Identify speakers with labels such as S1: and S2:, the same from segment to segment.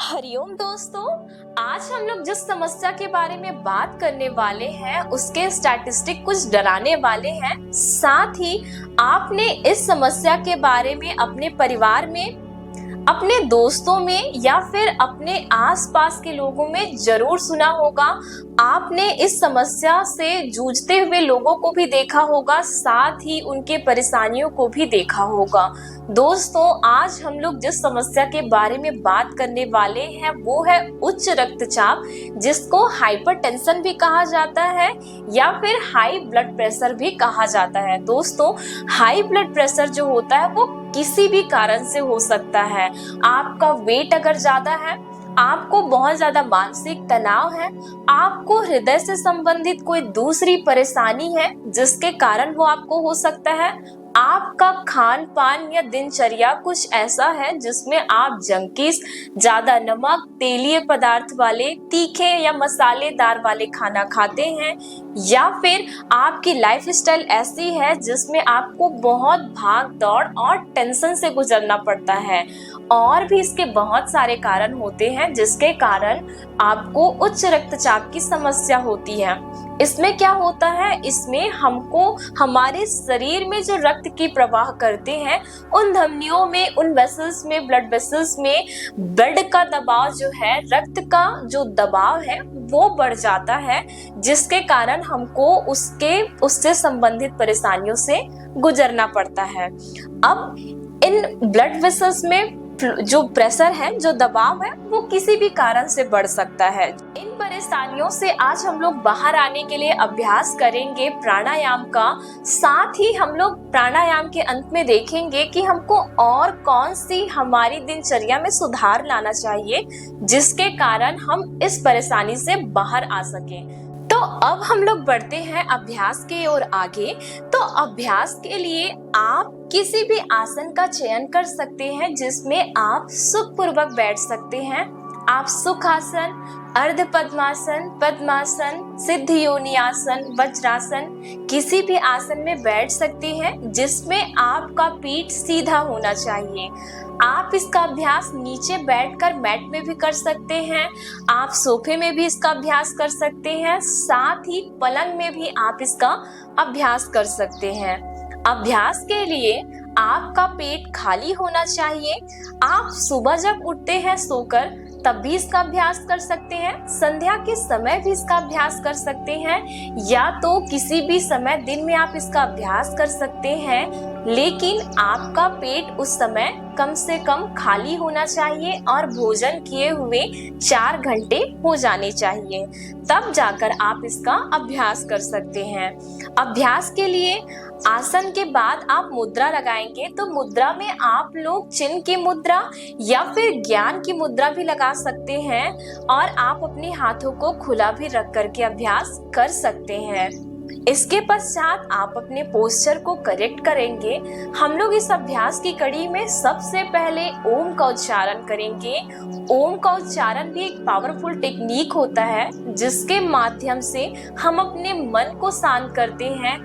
S1: हरिओम दोस्तों। आज हम लोग जिस समस्या के बारे में बात करने वाले हैं उसके स्टैटिस्टिक कुछ डराने वाले हैं। साथ ही आपने इस समस्या के बारे में अपने परिवार में, अपने दोस्तों में या फिर अपने आसपास के लोगों में जरूर सुना होगा। आपने इस समस्या से जूझते हुए लोगों को भी देखा होगा, साथ ही उनके परेशानियों को भी देखा होगा। दोस्तों, आज हम लोग जिस समस्या के बारे में बात करने वाले हैं वो है उच्च रक्तचाप, जिसको हाइपरटेंशन भी कहा जाता है या फिर हाई ब्लड प्रेशर भी कहा जाता है। दोस्तों, हाई ब्लड प्रेशर जो होता है वो किसी भी कारण से हो सकता है। आपका वेट अगर ज्यादा है, आपको बहुत ज्यादा मानसिक तनाव है, आपको हृदय से संबंधित कोई दूसरी परेशानी है जिसके कारण वो आपको हो सकता है, आपका खान पान या दिनचर्या कुछ ऐसा है जिसमें आप जंकीस, ज्यादा नमक, तेलीय पदार्थ वाले, तीखे या मसालेदार वाले खाना खाते हैं, या फिर आपकी लाइफस्टाइल ऐसी है जिसमें आपको बहुत भाग दौड़ और टेंशन से गुजरना पड़ता है। और भी इसके बहुत सारे कारण होते हैं जिसके कारण आपको उच्च रक्तचाप की समस्या होती है। इसमें क्या होता है, इसमें हमको हमारे शरीर में जो रक्त की प्रवाह करते हैं उन धमनियों में, उन वेसल्स में, ब्लड वेसल्स में ब्लड का दबाव जो है, रक्त का जो दबाव है वो बढ़ जाता है, जिसके कारण हमको उससे संबंधित परेशानियों से गुजरना पड़ता है। अब इन ब्लड वेसल्स में जो प्रेशर है, जो दबाव है, वो किसी भी कारण से बढ़ सकता है। इन परेशानियों से आज हम लोग बाहर आने के लिए अभ्यास करेंगे प्राणायाम का। साथ ही हम लोग प्राणायाम के अंत में देखेंगे कि हमको और कौन सी हमारी दिनचर्या में सुधार लाना चाहिए जिसके कारण हम इस परेशानी से बाहर आ सकें। तो अब हम लोग बढ़ते हैं अभ्यास की ओर आगे। तो अभ्यास के लिए आप किसी भी आसन का चयन कर सकते हैं जिसमें आप सुखपूर्वक बैठ सकते हैं। आप सुखासन, अर्ध पद्मासन, पद्मासन, सिद्ध योनि आसन, वज्रासन, किसी भी आसन में बैठ सकते हैं जिसमें आपका पीठ सीधा होना चाहिए। आप इसका अभ्यास नीचे बैठकर मैट में भी कर सकते हैं, आप सोफे में भी इसका अभ्यास कर सकते हैं, साथ ही पलंग में भी आप इसका अभ्यास कर सकते हैं। अभ्यास के लिए आपका पेट खाली होना चाहिए। आप सुबह जब उठते हैं सोकर तब भी इसका अभ्यास कर सकते हैं, संध्या के समय भी इसका अभ्यास कर सकते हैं, या तो किसी भी समय दिन में आप इसका अभ्यास कर सकते हैं। लेकिन आपका पेट उस समय कम से कम खाली होना चाहिए और भोजन किए हुए 4 घंटे हो जाने चाहिए, तब जाकर आप इसका अभ्यास कर सकते हैं। अभ्यास के लिए आसन के बाद आप मुद्रा लगाएंगे, तो मुद्रा में आप लोग चिन्ह की मुद्रा या फिर ज्ञान की मुद्रा भी लगा सकते हैं, और आप अपने हाथों को खुला भी रख करके अभ्यास कर सकते हैं। इसके पश्चात आप अपने पोस्चर को करेक्ट करेंगे। हम लोग इस अभ्यास की कड़ी में सबसे पहले ओम का उच्चारण करेंगे। ओम का उच्चारण भी एक पावरफुल टेक्निक होता है जिसके माध्यम से हम अपने मन को शांत करते हैं।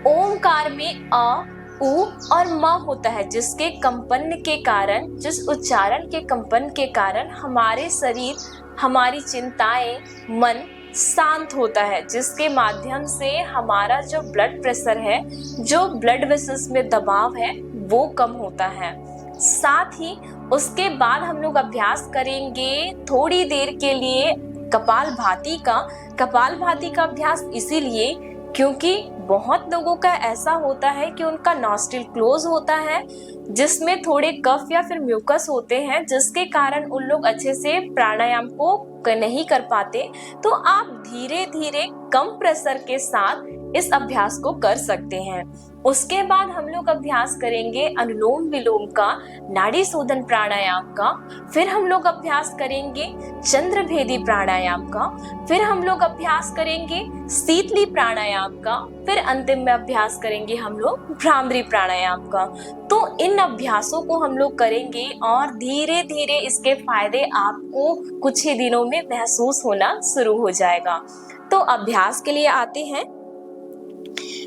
S1: ओमकार में अ, उ और म होता है, जिसके कंपन के कारण, जिस उच्चारण के कंपन के कारण हमारे शरीर, हमारी चिंताएं, मन शांत होता है, जिसके माध्यम से हमारा जो ब्लड प्रेशर है, जो ब्लड वेसल्स में दबाव है, वो कम होता है। साथ ही उसके बाद हम लोग अभ्यास करेंगे थोड़ी देर के लिए कपालभाति का। कपालभाति का अभ्यास इसीलिए क्योंकि बहुत लोगों का ऐसा होता है कि उनका नॉस्ट्रिल क्लोज होता है, जिसमें थोड़े कफ या फिर म्यूकस होते हैं, जिसके कारण उन लोग अच्छे से प्राणायाम को नहीं कर पाते। तो आप धीरे धीरे कम प्रेशर के साथ इस अभ्यास को कर सकते हैं। उसके बाद हम लोग अभ्यास करेंगे अनुलोम विलोम का, नाड़ी शोधन प्राणायाम का। फिर हम लोग अभ्यास करेंगे चंद्रभेदी प्राणायाम का। फिर हम लोग अभ्यास करेंगे शीतली प्राणायाम का। फिर अंतिम में अभ्यास करेंगे हम लोग भ्रामरी प्राणायाम का। तो इन अभ्यासों को हम लोग करेंगे और धीरे धीरे इसके फायदे आपको कुछ ही दिनों में महसूस होना शुरू हो जाएगा। तो अभ्यास के लिए आते हैं।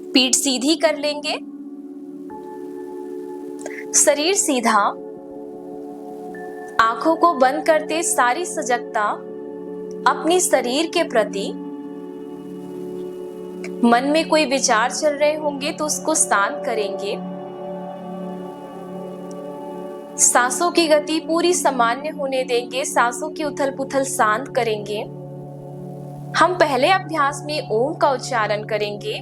S1: पीठ सीधी कर लेंगे, शरीर सीधा, आंखों को बंद करते सारी सजगता अपनी शरीर के प्रति। मन में कोई विचार चल रहे होंगे तो उसको शांत करेंगे। सांसों की गति पूरी सामान्य होने देंगे, सांसों की उथल पुथल शांत करेंगे। हम पहले अभ्यास में ओम का उच्चारण करेंगे।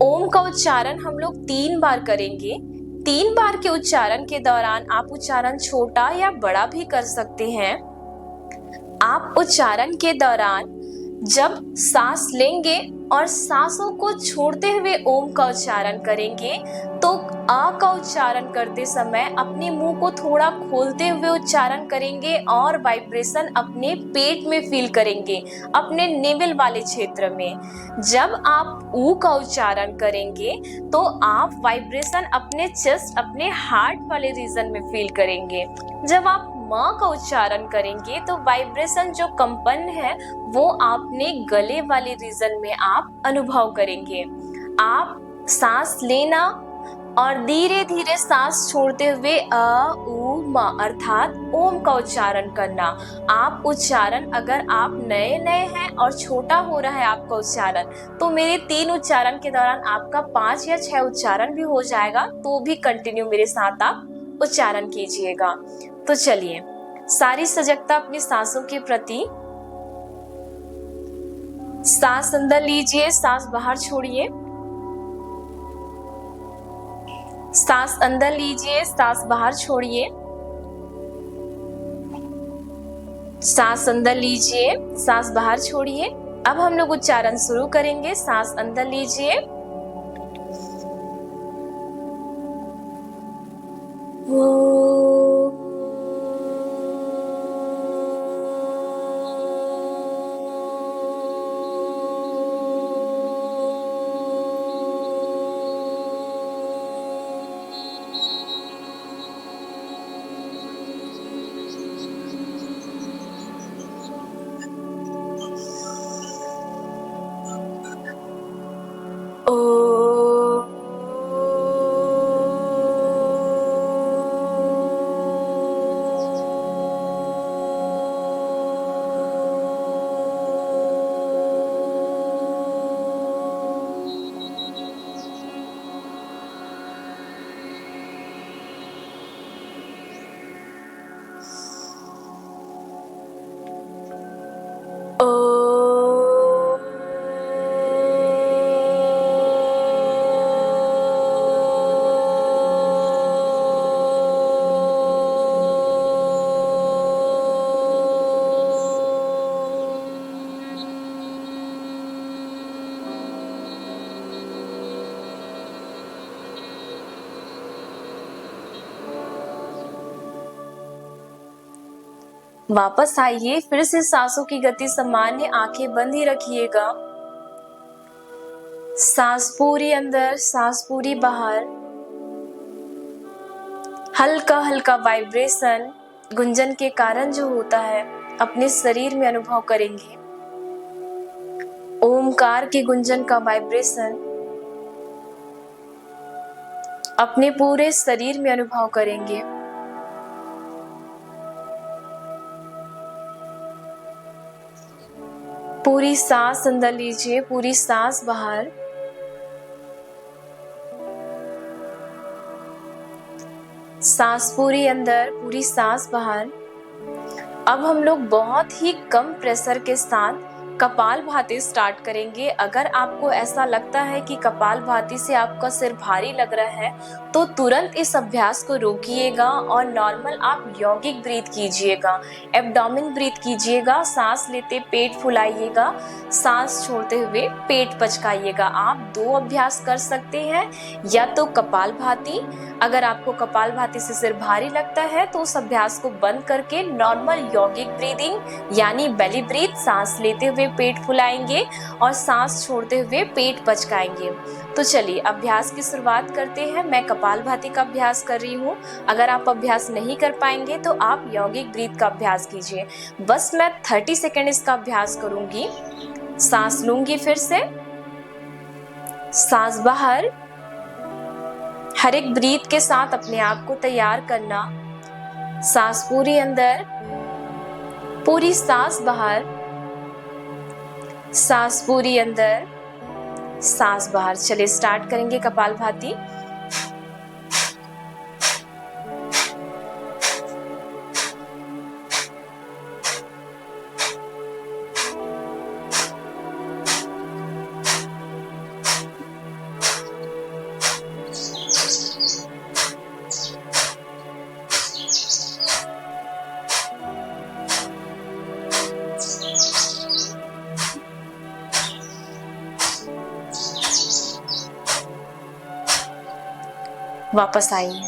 S1: ओम का उच्चारण हम लोग 3 बार करेंगे। 3 बार के उच्चारण के दौरान आप उच्चारण छोटा या बड़ा भी कर सकते हैं। आप उच्चारण के दौरान जब सांस लेंगे और सांसों को छोड़ते हुए ओम का उच्चारण करेंगे तो आ का उच्चारण करते समय अपने मुंह को थोड़ा खोलते हुए उच्चारण करेंगे और वाइब्रेशन अपने पेट में फील करेंगे, अपने नेवल वाले क्षेत्र में। जब आप ऊ का उच्चारण करेंगे तो आप वाइब्रेशन अपने चेस्ट, अपने हार्ट वाले रीजन में फील करेंगे। जब आप माँ का उच्चारण करेंगे तो वाइब्रेशन जो कंपन है वो आपने गले वाले रीजन में आप अनुभव करेंगे। आप सांस लेना और धीरे धीरे सांस छोड़ते हुए अ उ म अर्थात ओम का उच्चारण करना। आप उच्चारण अगर आप नए हैं और छोटा हो रहा है आपका उच्चारण तो मेरे 3 उच्चारण के दौरान आपका 5 या 6 उच्चारण भी हो जाएगा, तो भी कंटिन्यू मेरे साथ आप उच्चारण कीजिएगा। तो चलिए, सारी सजगता अपनी सांसों के प्रति। सांस अंदर लीजिए, सांस बाहर छोड़िए। सांस अंदर लीजिए, सांस बाहर छोड़िए। सांस अंदर लीजिए, सांस बाहर छोड़िए। अब हम लोग उच्चारण शुरू करेंगे। सांस अंदर लीजिए। वापस आइए, फिर से सांसों की गति सामान्य, आंखें बंद ही रखिएगा। सांस पूरी अंदर, सांस पूरी बाहर। हल्का हल्का वाइब्रेशन, गुंजन के कारण जो होता है अपने शरीर में अनुभव करेंगे। ओमकार के गुंजन का वाइब्रेशन अपने पूरे शरीर में अनुभव करेंगे। पूरी सांस अंदर लीजिए, पूरी सांस बाहर। सांस पूरी अंदर, पूरी सांस बाहर। अब हम लोग बहुत ही कम प्रेशर के साथ कपालभाति स्टार्ट करेंगे। अगर आपको ऐसा लगता है कि कपालभाति से आपका सिर भारी लग रहा है तो तुरंत इस अभ्यास को रोकिएगा और नॉर्मल आप यौगिक ब्रीथ कीजिएगा, एब्डोमेन ब्रीथ कीजिएगा। सांस लेते पेट फुलाइएगा, सांस छोड़ते हुए पेट पचकाइएगा। आप 2 अभ्यास कर सकते हैं, या तो कपालभाति, अगर आपको कपालभाति से सिर भारी लगता है तो उस अभ्यास को बंद करके नॉर्मल यौगिक ब्रीदिंग यानी बेली ब्रीथ, सांस लेते हुए पेट फुलाएंगे और सांस छोड़ते हुए पेट पचकाएंगे। तो चलिए अभ्यास की शुरुआत करते हैं। मैं कपालभाति का अभ्यास कर रही हूँ। अगर आप अभ्यास नहीं कर पाएंगे तो आप यौगिक ब्रीथ का अभ्यास कीजिए। बस मैं 30 सेकेंड इसका अभ्यास करूंगी। सांस लूंगी, फिर से सांस बाहर। हर एक ब्रीथ के साथ अपने आप को तैयार करना। सांस पूरी अंदर, पूरी सांस बाहर, सांस पूरी अंदर, सांस बाहर। चलिए स्टार्ट करेंगे कपालभाति। वापस आइए।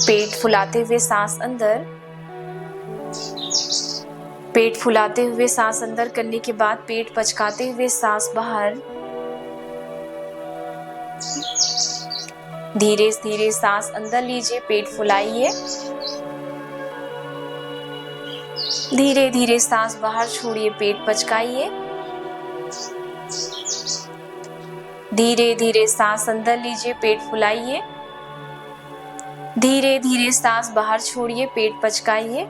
S1: पेट फुलाते हुए सांस अंदर, पेट फुलाते हुए सांस अंदर करने के बाद पेट पचकाते हुए सांस बाहर। धीरे धीरे सांस अंदर लीजिए, पेट फुलाइए। धीरे धीरे सांस बाहर छोड़िए, पेट पचकाइए। धीरे धीरे सांस अंदर लीजिए, पेट फुलाइए। धीरे धीरे सांस बाहर छोड़िए, पेट पचकाइए।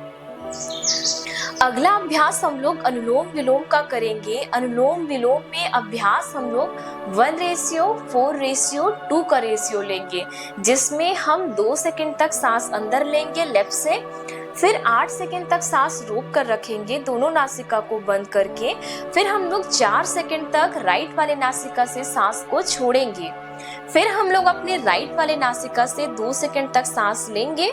S1: अगला अभ्यास हम लोग अनुलोम विलोम का करेंगे। अनुलोम विलोम में अभ्यास हम लोग 1:4:2 का रेशियो लेंगे, जिसमें हम 2 सेकंड तक सांस अंदर लेंगे लेफ्ट से, फिर 8 सेकंड तक सांस रोक कर रखेंगे दोनों नासिका को बंद करके, फिर हम लोग 4 सेकंड तक राइट वाले नासिका से सांस को छोड़ेंगे, फिर हम लोग अपने राइट वाले नासिका से 2 सेकंड तक सांस लेंगे,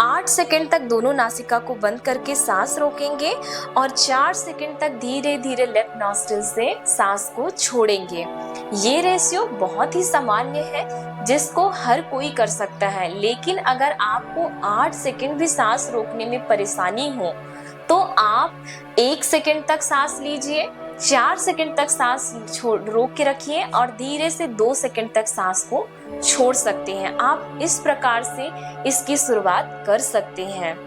S1: 8 सेकंड तक दोनों नासिका को बंद करके सांस रोकेंगे और 4 सेकंड तक धीरे धीरे लेफ्ट नॉस्ट्रिल से सांस को छोड़ेंगे। ये रेशियो बहुत ही सामान्य है, जिसको हर कोई कर सकता है, लेकिन अगर आपको 8 सेकंड भी सांस रोकने में परेशानी हो तो आप 1 सेकंड तक सांस लीजिए, 4 सेकंड तक सांस रोक के रखिए और धीरे से 2 सेकंड तक सांस को छोड़ सकते हैं। आप इस प्रकार से इसकी शुरुआत कर सकते हैं।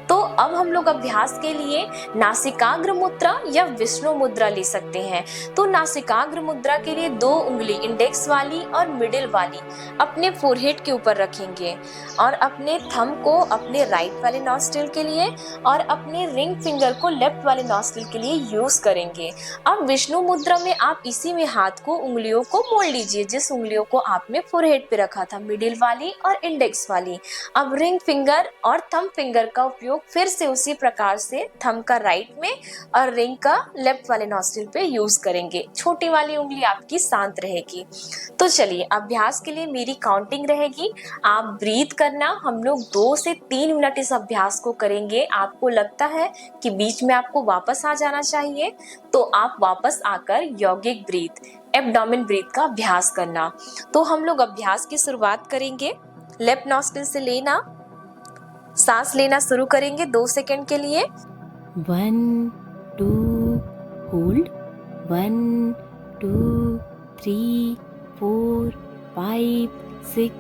S1: तो अब हम लोग अभ्यास के लिए नासिकाग्र मुद्रा या विष्णु मुद्रा ले सकते हैं। तो नासिकाग्र मुद्रा के लिए 2 उंगली इंडेक्स वाली और मिडिल वाली अपने फोरहेड के ऊपर रखेंगे और अपने थंब को अपने राइट वाले नॉस्ट्रिल के लिए और अपने रिंग फिंगर को लेफ्ट वाले नॉस्ट्रिल के लिए यूज करेंगे। अब विष्णु मुद्रा में आप इसी में हाथ को, उंगलियों को मोड़ लीजिए, जिस उंगलियों को आपने फोरहेड पे रखा था, मिडिल वाली और इंडेक्स वाली। अब रिंग फिंगर और थंब फिंगर का उपयोग फिर से उसी प्रकार से थंब का राइट में और रिंग का लेफ्ट वाले नॉस्ट्रिल पे यूज करेंगे। छोटी वाली उंगली आपकी शांत रहेगी। तो चलिए अभ्यास के लिए मेरी काउंटिंग रहेगी, आप ब्रीथ करना। हम लोग 2 से 3 मिनट इस अभ्यास को करेंगे। आपको लगता है कि बीच में आपको वापस आ जाना चाहिए तो आप वापस आकर यौगिक ब्रीथ, एब्डोमेन ब्रीथ का अभ्यास करना। तो हम लोग अभ्यास की शुरुआत करेंगे। लेफ्ट नॉस्ट्रिल से लेना, सांस लेना शुरू करेंगे 2 सेकंड के लिए।
S2: 1 2 hold, 1 2 3 4 5 6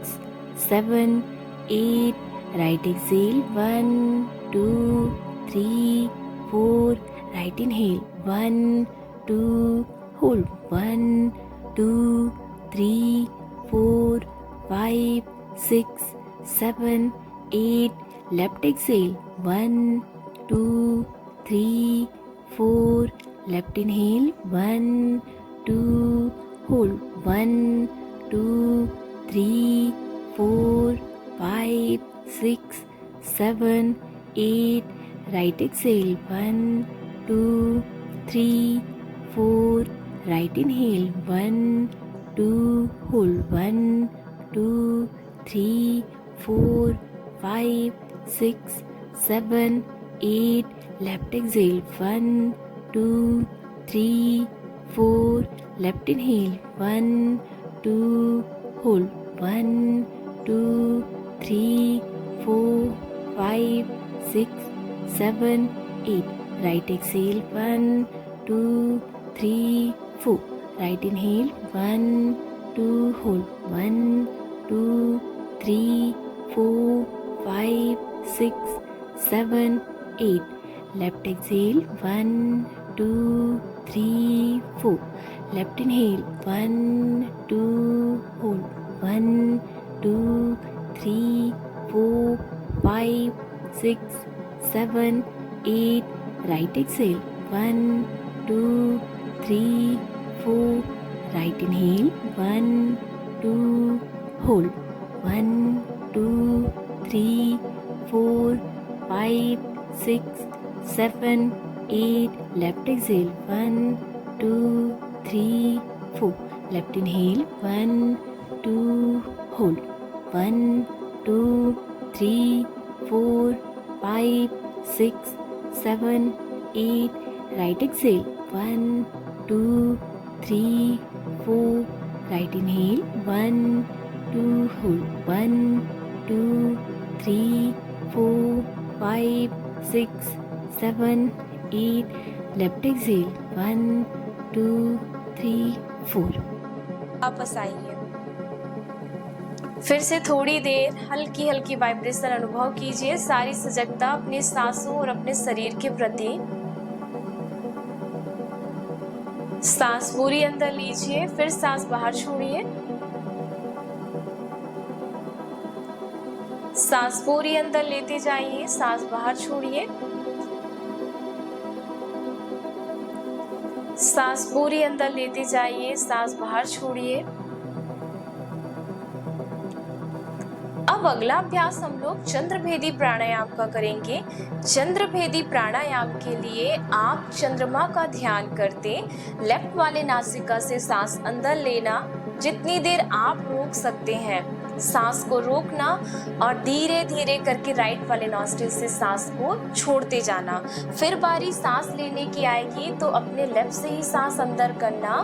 S2: 7 8 right exhale, 1 2 3 4 right inhale, 1 2 hold, 1 2 3 4 5 6 7 8 left exhale, 1 2 3 4 left inhale, 1 2 hold, 1 2 3 4 5 6 7 8 right exhale, 1 2 3 4 right inhale, 1 2 hold, 1 2 3 4 5 6 7 8 left exhale, 1 2 3 4 left inhale, 1 2 hold, 1 2 3 4 5 6 7 8 right exhale, 1 2 3 4 right inhale, 1 2 hold, 1 2 3 4 5 6 7 8 left exhale, 1 2 3 4 left inhale, 1 2 hold, 1 2 3, 4, 5, 6, 7, 8. Right exhale. 1, 2, 3, 4. Right inhale. 1, 2. Hold. 1, 2, 3, 4, 5, 6, 7, 8. Left exhale. 1, 2, 3, 4. Left inhale. 1, 2. Hold. 1, 2, 3, 4, 5, 6, 7, 8. Right exhale. 1, 2, 3, 4. Right inhale. 1, 2. Hold. 1, 2, 3, 4, 5, 6, 7, 8. Left exhale. 1, 2, 3, 4.
S1: वापस आइए। फिर से थोड़ी देर हल्की हल्की vibration अनुभव कीजिए, सारी सजगता अपनी सांसों और अपने शरीर के प्रति। सांस पूरी अंदर लीजिए, फिर सांस बाहर छोड़िए। सांस पूरी अंदर लेते जाइए, सांस बाहर छोड़िए। सांस पूरी अंदर लेते जाइए, सांस बाहर छोड़िए। अब अगला अभ्यास हम लोग चंद्रभेदी प्राणायाम का करेंगे। चंद्रभेदी प्राणायाम के लिए आप चंद्रमा का ध्यान करते लेफ्ट वाले नासिका से सांस अंदर लेना, जितनी देर आप रोक सकते हैं सांस को रोकना, और धीरे धीरे करके राइट वाले नॉस्ट्रिल से सांस को छोड़ते जाना। फिर बारी सांस लेने की आएगी तो अपने लेफ्ट से ही सांस अंदर करना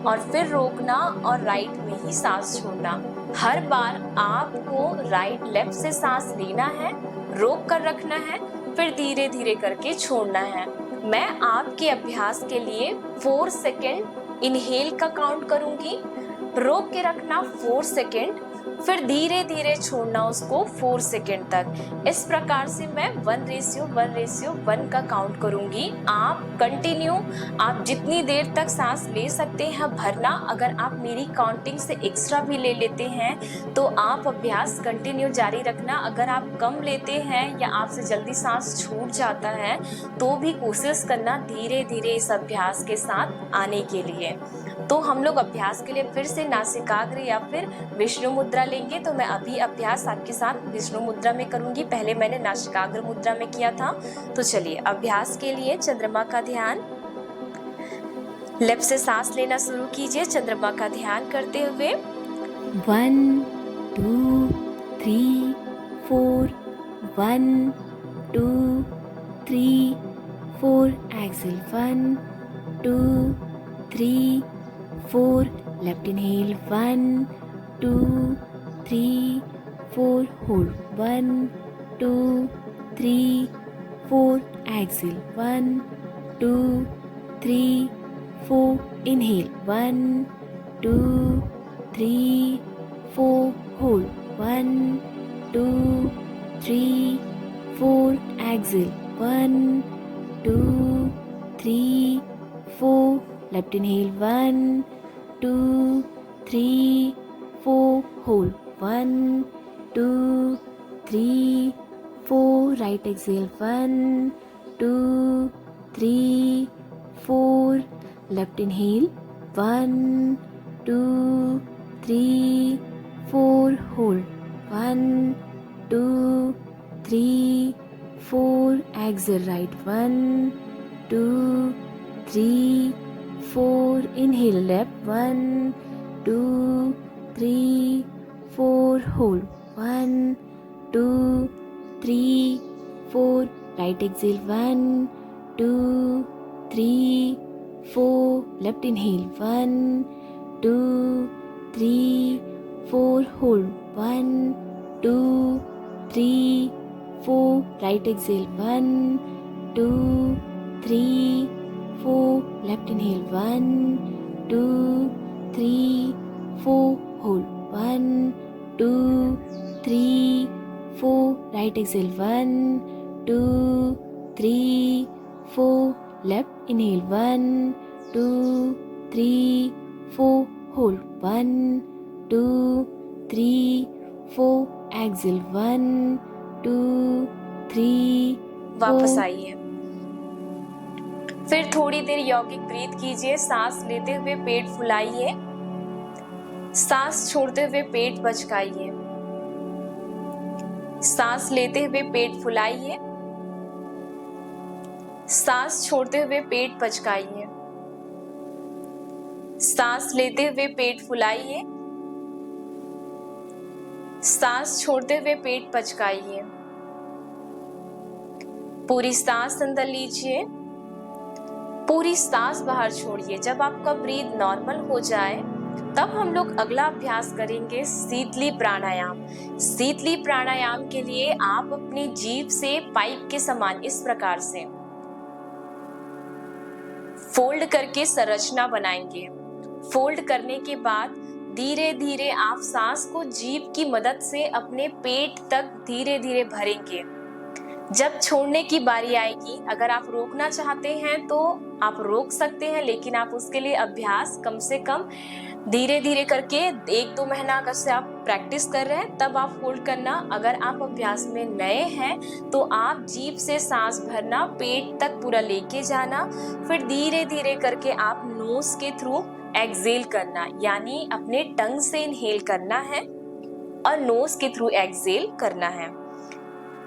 S1: और फिर रोकना और राइट में ही सांस छोड़ना। हर बार आपको राइट लेफ्ट से सांस लेना है, रोक कर रखना है, फिर धीरे धीरे करके छोड़ना है। मैं आपके अभ्यास के लिए 4 सेकेंड इनहेल का काउंट करूंगी, रोक के रखना 4 सेकेंड, फिर धीरे धीरे छोड़ना उसको 4 सेकेंड तक। इस प्रकार से मैं 1:1:1 का काउंट करूंगी। आप कंटिन्यू, आप जितनी देर तक सांस ले सकते हैं भरना। अगर आप मेरी काउंटिंग से एक्स्ट्रा भी ले लेते हैं तो आप अभ्यास कंटिन्यू जारी रखना। अगर आप कम लेते हैं या आपसे जल्दी सांस छूट जाता है तो भी कोशिश करना धीरे धीरे इस अभ्यास के साथ आने के लिए। तो हम लोग अभ्यास के लिए फिर से नासिकाग्र या फिर विष्णु मुद्रा लेंगे। तो मैं अभी अभ्यास आपके साथ विष्णु मुद्रा में करूंगी, पहले मैंने नासिकाग्र मुद्रा में किया था। तो चलिए अभ्यास के लिए चंद्रमा का ध्यान, लेफ्ट से सांस लेना शुरू कीजिए चंद्रमा का ध्यान करते हुए।
S2: 1, 2, 3, 4, 1, 2, 3, 4. Exhale. 1, 2, 3, 4. Left inhale. 1, 2, 3, 4. Hold. 1, 2, 3, 4. Exhale. 1, 2, 3, 4. Inhale. 1, 2, 3, 4. Hold. 1, 2, 3, 4. Exhale. 1, 2, 3, 4. Left inhale. 1, 2, 3, 4. Hold. 1, 2, 3, 4. Right exhale. 1, 2, 3, 4. Left inhale. 1, 2, 3, 4. Hold. 1, 2, 3, 4. Exhale. Right. 1, 2, 3, 4. Inhale. Left. 1, 2, 3, 4. Hold. 1, 2, 3, 4. Right exhale. 1, 2, 3, 4. Left inhale. 1, 2, 3, 4. Hold. 1, 2, 3, 4. Right exhale. 1, 2, 3, 4. Left inhale. 1, 2, 3, 4. Hold. 1, 2, 3, 4. Right exhale. 1, 2, 3, 4. Left inhale. 1, 2, 3, 4. Hold. 1, 2, 3, 4. Exhale 1, 2, 3,
S1: वापस
S2: 4.
S1: आइए। फिर थोड़ी देर यौगिक breathe कीजिए। सांस लेते हुए पेट फुलाइए, सांस छोड़ते हुए पेट बचकाइए। सांस लेते हुए पेट फुलाइए, सांस छोड़ते हुए पेट बचकाइए। सांस लेते हुए पेट फुलाइए, सांस छोड़ते हुए पेट पचकाइए। पूरी सांस अंदर लीजिए, पूरी सांस बाहर छोड़िए। जब आपका ब्रीथ नॉर्मल हो जाए तब हम लोग अगला अभ्यास करेंगे शीतली प्राणायाम। शीतली प्राणायाम के लिए आप अपनी जीभ से पाइप के समान इस प्रकार से फोल्ड करके संरचना बनाएंगे। फोल्ड करने के बाद धीरे धीरे आप सांस को जीभ की मदद से अपने पेट तक धीरे धीरे भरेंगे। जब छोड़ने की बारी आएगी, अगर आप रोकना चाहते हैं तो आप रोक सकते हैं, लेकिन आप उसके लिए अभ्यास कम से कम धीरे धीरे करके 1-2 महीना अगर से आप प्रैक्टिस कर रहे हैं तब आप होल्ड करना। अगर आप अभ्यास में नए हैं तो आप जीभ से सांस भरना, पेट तक पूरा लेके जाना, फिर धीरे धीरे करके आप नोज के थ्रू एक्सहेल करना, यानी अपने टंग से इनहेल करना है और नोज के थ्रू एक्सहेल करना है।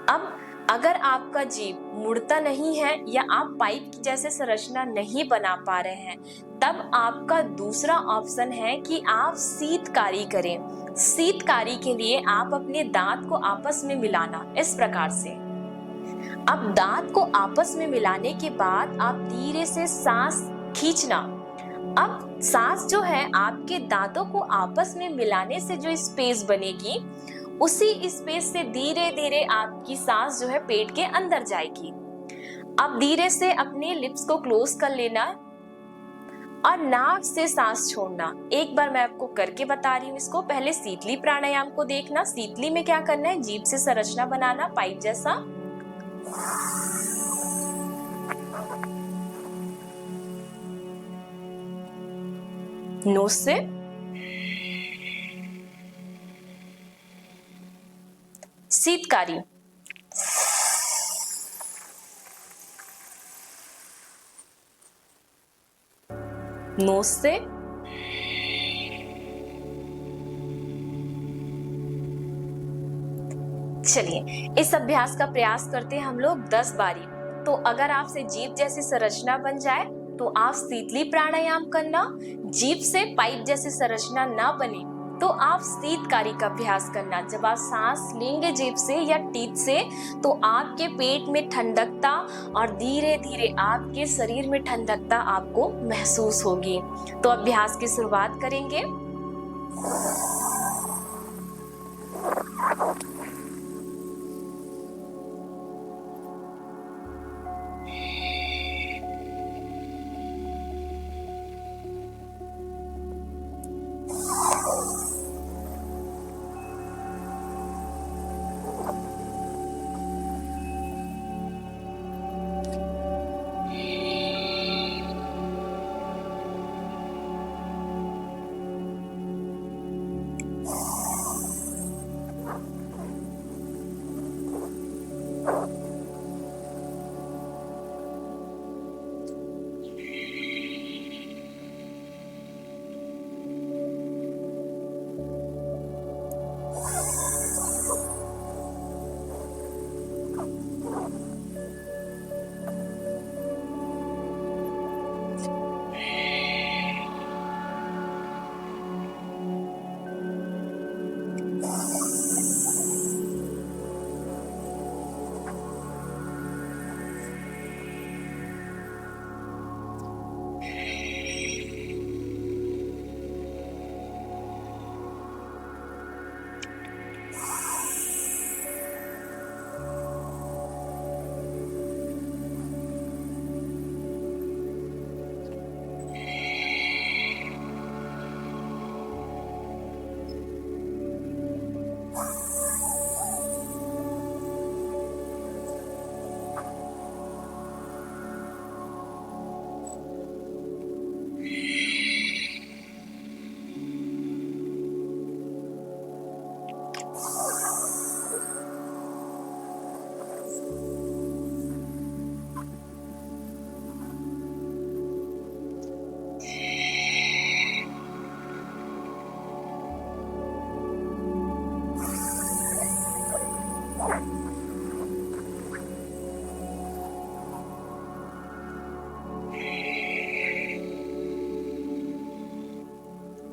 S1: अब अगर आपका जीभ मुड़ता नहीं है या आप पाइप की जैसे संरचना नहीं बना पा रहे हैं, तब आपका दूसरा ऑप्शन है कि आप शीतकारी करें। शीतकारी के लिए आप अपने दांत को आपस में मिलाना इस प्रकार से। अब दांत को आपस में मिलाने के बाद आप धीरे से सांस खींचना। अब सांस जो है आपके दांतों को आपस में मिलाने से जो स्पेस बनेगी, उसी स्पेस से धीरे धीरे आपकी सांस जो है पेट के अंदर जाएगी। अब धीरे से अपने लिप्स को क्लोज कर लेना और नाक से सांस छोड़ना। एक बार मैं आपको करके बता रही हूँ इसको। पहले शीतली प्राणायाम को देखना। शीतली में क्या करना है, जीभ से संरचना बनाना पाइप जैसा। नोज से शीतकारी, नोज से चलिए इस अभ्यास का प्रयास करते हैं हम लोग 10 बारी। तो अगर आपसे जीभ जैसी संरचना बन जाए तो आप शीतली प्राणायाम करना। जीभ से पाइप जैसी संरचना ना बने तो आप शीतकारी का अभ्यास करना। जब आप सांस लेंगे जीभ से या टीथ से तो आपके पेट में ठंडकता और धीरे धीरे आपके शरीर में ठंडकता आपको महसूस होगी। तो अभ्यास की शुरुआत करेंगे।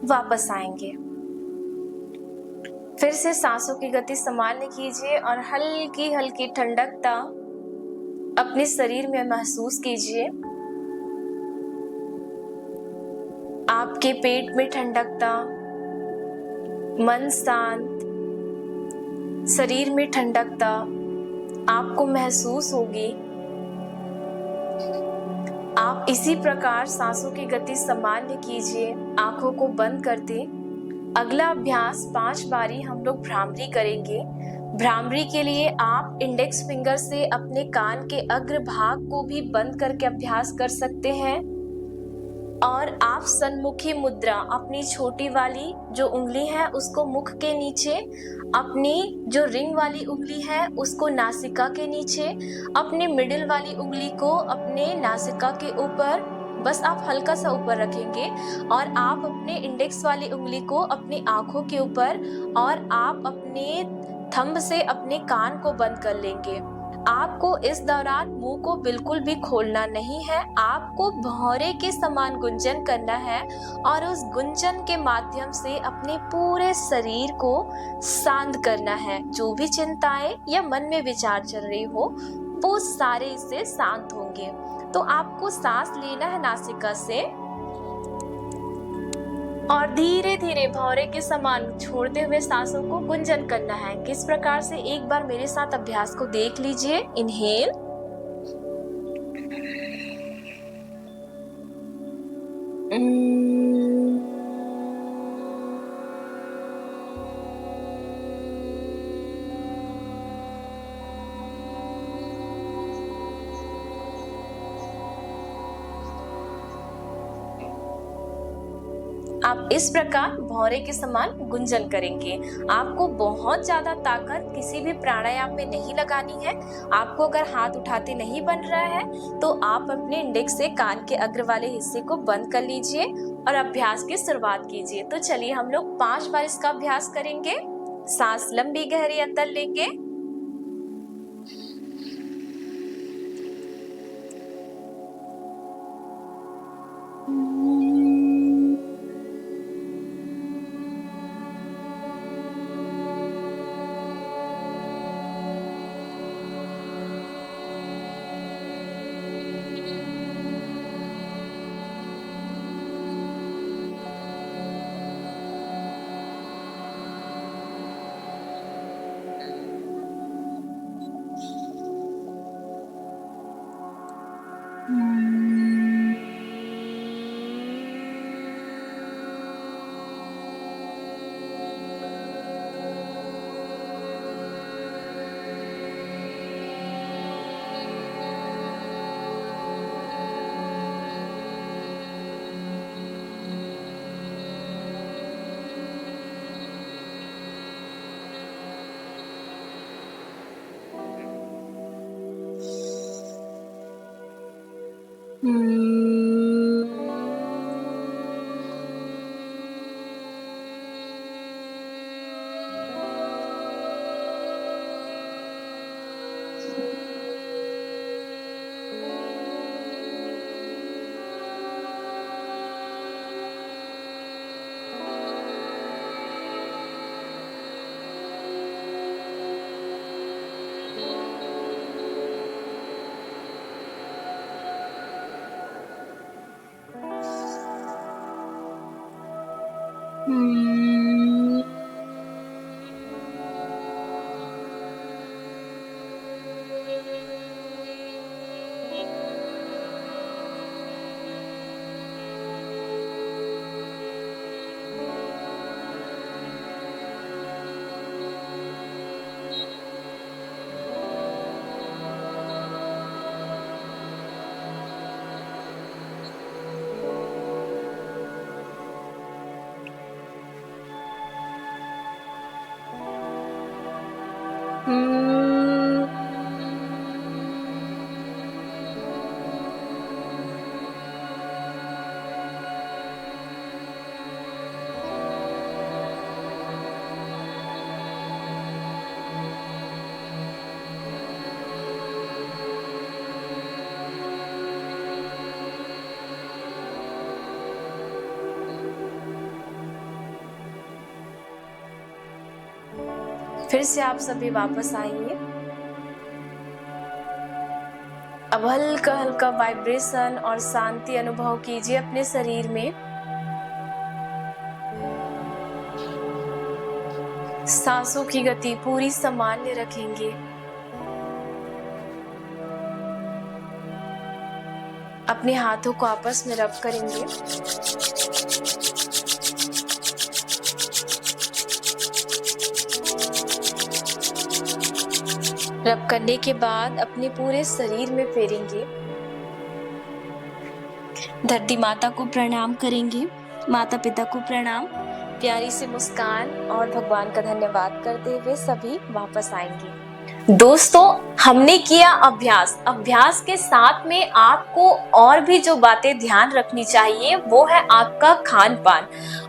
S1: वापस आएंगे। फिर से सांसों की गति सामान्य कीजिए और हल्की हल्की ठंडकता अपने शरीर में महसूस कीजिए। आपके पेट में ठंडकता, मन शांत, शरीर में ठंडकता आपको महसूस होगी। आप इसी प्रकार सांसों की गति सामान्य कीजिए, आंखों को बंद कर दें। अगला अभ्यास 5 बारी हम लोग भ्रामरी करेंगे। भ्रामरी के लिए आप इंडेक्स फिंगर से अपने कान के अग्र भाग को भी बंद करके अभ्यास कर सकते हैं और आप सन्मुखी मुद्रा, अपनी छोटी वाली जो उंगली है उसको मुख के नीचे, अपनी जो रिंग वाली उंगली है उसको नासिका के नीचे, अपनी मिडिल वाली उंगली को अपने नासिका के ऊपर, बस आप हल्का सा ऊपर रखेंगे और आप अपने इंडेक्स वाली उंगली को अपनी आंखों के ऊपर और आप अपने थंब से अपने कान को बंद कर लेंगे। आपको इस दौरान मुंह को बिल्कुल भी खोलना नहीं है। आपको भौरे के समान गुंजन करना है और उस गुंजन के माध्यम से अपने पूरे शरीर को शांत करना है। जो भी चिंताएं या मन में विचार चल रही हो वो सारे इससे शांत होंगे। तो आपको सांस लेना है नासिका से और धीरे धीरे भौरे के समान छोड़ते हुए सांसों को गुंजन करना है। किस प्रकार से, एक बार मेरे साथ अभ्यास को देख लीजिए। इनहेल, आप इस प्रकार भौरे के समान गुंजन करेंगे। आपको बहुत ज्यादा ताकत किसी भी प्राणायाम में नहीं लगानी है। आपको अगर हाथ उठाते नहीं बन रहा है तो आप अपने इंडेक्स से कान के अग्र वाले हिस्से को बंद कर लीजिए और अभ्यास की शुरुआत कीजिए। तो चलिए हम लोग 5 बार इसका अभ्यास करेंगे। सांस लंबी गहरी अंदर लेंगे, फिर से आप सभी वापस आइए। अब हल्का हल्का वाइब्रेशन और शांति अनुभव कीजिए अपने शरीर में। सांसों की गति पूरी सामान्य रखेंगे। अपने हाथों को आपस में रब करेंगे। रब करने के बाद अपने पूरे शरीर में फेरेंगे। धरती माता को प्रणाम करेंगे, माता पिता को प्रणाम, प्यारी सी मुस्कान और भगवान का धन्यवाद करते हुए सभी वापस आएंगे। दोस्तों, हमने किया अभ्यास के साथ में आपको और भी जो बातें ध्यान रखनी चाहिए वो है आपका खान पान।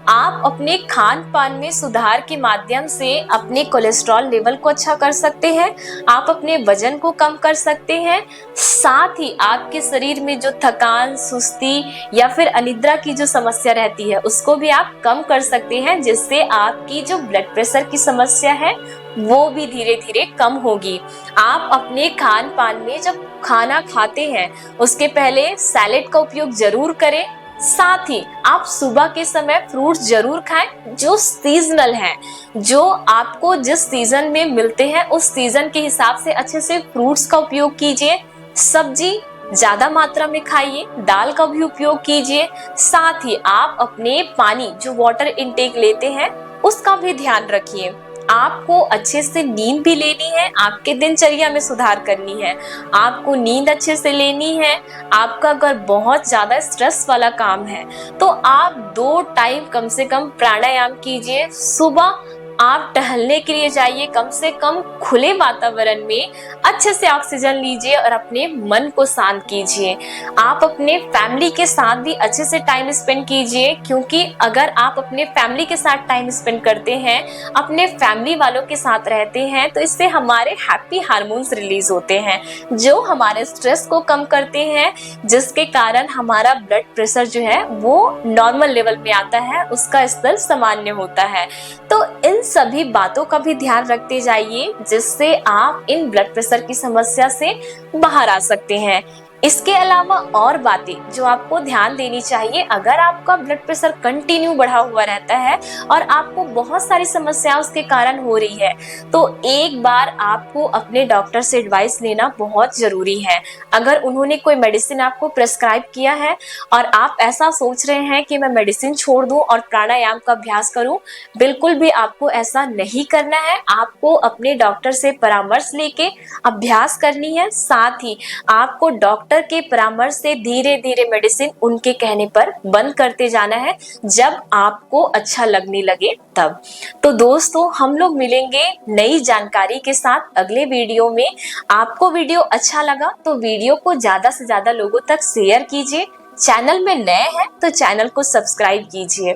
S1: आप अपने खान पान में सुधार के माध्यम से अपने कोलेस्ट्रॉल लेवल को अच्छा कर सकते हैं, आप अपने वजन को कम कर सकते हैं, साथ ही आपके शरीर में जो थकान, सुस्ती या फिर अनिद्रा की जो समस्या रहती है उसको भी आप कम कर सकते हैं, जिससे आपकी जो ब्लड प्रेशर की समस्या है वो भी धीरे धीरे कम होगी। आप अपने खान पान में जब खाना खाते हैं उसके पहले सैलेड का उपयोग जरूर करें। साथ ही आप सुबह के समय फ्रूट्स जरूर खाएं जो सीजनल हैं, जो आपको जिस सीजन में मिलते हैं उस सीजन के हिसाब से अच्छे से फ्रूट्स का उपयोग कीजिए। सब्जी ज्यादा मात्रा में खाइए, दाल का भी उपयोग कीजिए। साथ ही आप अपने पानी जो वाटर इनटेक लेते हैं उसका भी ध्यान रखिए। आपको अच्छे से नींद भी लेनी है, आपके दिनचर्या में सुधार करनी है, आपको नींद अच्छे से लेनी है। आपका अगर बहुत ज्यादा स्ट्रेस वाला काम है तो आप 2 टाइम कम से कम प्राणायाम कीजिए। सुबह आप टहलने के लिए जाइए, कम से कम खुले वातावरण में अच्छे से ऑक्सीजन लीजिए और अपने मन को शांत कीजिए। आप अपने फैमिली के साथ भी अच्छे से टाइम स्पेंड कीजिए, क्योंकि अगर आप अपने फैमिली के साथ टाइम स्पेंड करते हैं, अपने फैमिली वालों के साथ रहते हैं, तो इससे हमारे हैप्पी हार्मोन्स रिलीज होते हैं जो हमारे स्ट्रेस को कम करते हैं, जिसके कारण हमारा ब्लड प्रेशर जो है वो नॉर्मल लेवल में आता है, उसका स्तर सामान्य होता है। तो इन सभी बातों का भी ध्यान रखते जाइए, जिससे आप इन ब्लड प्रेशर की समस्या से बाहर आ सकते हैं। इसके अलावा और बातें जो आपको ध्यान देनी चाहिए, अगर आपका ब्लड प्रेशर कंटिन्यू बढ़ा हुआ रहता है और आपको बहुत सारी समस्याएं उसके कारण हो रही है, तो एक बार आपको अपने डॉक्टर से एडवाइस लेना बहुत जरूरी है। अगर उन्होंने कोई मेडिसिन आपको प्रेस्क्राइब किया है और आप ऐसा सोच रहे हैं कि मैं मेडिसिन छोड़ दूं और प्राणायाम का अभ्यास करूं, बिल्कुल भी आपको ऐसा नहीं करना है। आपको अपने डॉक्टर से परामर्श लेके अभ्यास करनी है। साथ ही आपको डॉक्टर के परामर्श से धीरे धीरे मेडिसिन उनके कहने पर बंद करते जाना है, जब आपको अच्छा लगने लगे तब। तो दोस्तों, हम लोग मिलेंगे नई जानकारी के साथ अगले वीडियो में। आपको वीडियो अच्छा लगा तो वीडियो को ज्यादा से ज्यादा लोगों तक शेयर कीजिए। चैनल में नए हैं तो चैनल को सब्सक्राइब कीजिए।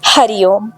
S1: हरिओम।